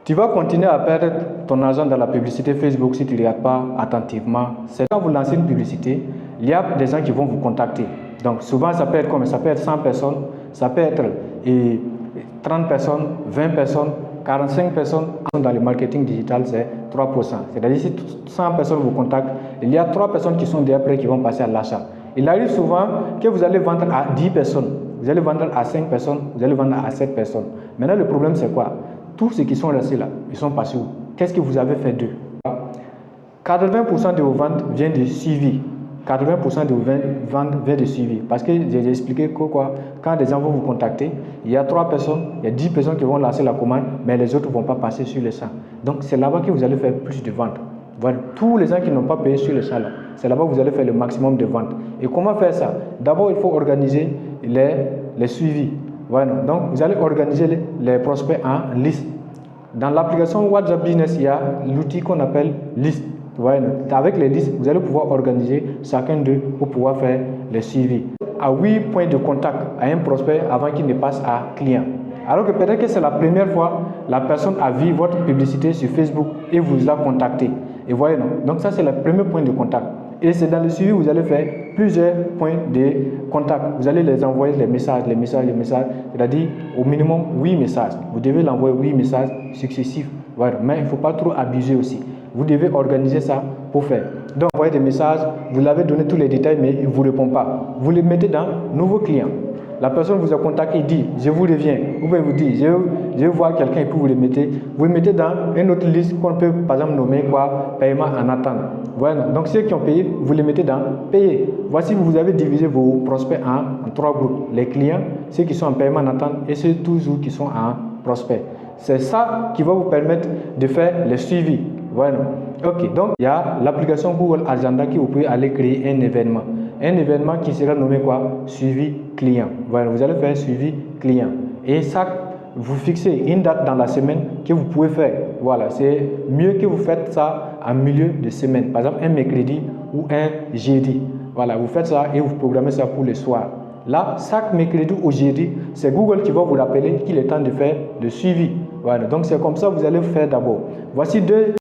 Tu vas continuer à perdre ton argent dans la publicité Facebook si tu ne regardes pas attentivement. C'est quand vous lancez une publicité, il y a des gens qui vont vous contacter. Donc souvent ça peut être comme ça peut être 100 personnes, ça peut être 30 personnes, 20 personnes, 45 personnes. Dans le marketing digital, c'est 3%. C'est-à-dire si 100 personnes vous contactent, il y a 3 personnes qui sont derrière qui vont passer à l'achat. Il arrive souvent que vous allez vendre à 10 personnes, vous allez vendre à 5 personnes, vous allez vendre à 7 personnes. Maintenant le problème c'est quoi? Tous ceux qui sont restés là, ils sont passés où? Qu'est-ce que vous avez fait d'eux? 80% de vos ventes viennent de suivi. 80% de vos ventes viennent de suivi. Parce que j'ai expliqué que quand des gens vont vous contacter, il y a 3 personnes, il y a 10 personnes qui vont lancer la commande, mais les autres ne vont pas passer sur les champs. Donc c'est là-bas que vous allez faire plus de ventes. Voilà. Tous les gens qui n'ont pas payé sur les champs, c'est là-bas que vous allez faire le maximum de ventes. Et comment faire ça? D'abord, il faut organiser les suivis. Voilà. Donc vous allez organiser les prospects en liste. Dans l'application WhatsApp Business, il y a l'outil qu'on appelle liste. Voilà. Avec les listes, vous allez pouvoir organiser chacun d'eux pour pouvoir faire les suivis. À 8 points de contact à un prospect avant qu'il ne passe à client. Alors que peut-être que c'est la première fois, la personne a vu votre publicité sur Facebook et vous a contacté. Et voyez, non? Donc ça, c'est le premier point de contact. Et c'est dans le suivi, vous allez faire plusieurs points de contact. Vous allez les envoyer les messages, c'est-à-dire au minimum 8 messages. Vous devez l'envoyer 8 messages successifs. Voilà. Mais il ne faut pas trop abuser aussi. Vous devez organiser ça pour faire. Donc, vous envoyez des messages, vous l'avez donné tous les détails, mais il ne vous répond pas. Vous les mettez dans nouveau client. La personne vous a contacté et dit, je vous reviens. Vous pouvez vous dire, je vais voir quelqu'un et puis vous le mettez. Vous le mettez dans une autre liste qu'on peut, par exemple, nommer quoi? Paiement en attente. Voilà. Donc, ceux qui ont payé, vous les mettez dans payer. Voici, vous avez divisé vos prospects en 3 groupes. Les clients, ceux qui sont en paiement en attente et ceux toujours qui sont en prospect. C'est ça qui va vous permettre de faire les suivis. Voilà. Ok, donc il y a l'application Google Agenda qui vous pouvez aller créer un événement. Un événement qui sera nommé quoi? Suivi client. Voilà, vous allez faire suivi client. Et ça, vous fixez une date dans la semaine que vous pouvez faire. Voilà, c'est mieux que vous faites ça en milieu de semaine. Par exemple, un mercredi ou un jeudi. Voilà, vous faites ça et vous programmez ça pour le soir. Là, chaque mercredi ou jeudi, c'est Google qui va vous rappeler qu'il est temps de faire le suivi. Voilà, donc c'est comme ça que vous allez faire d'abord. Voici deux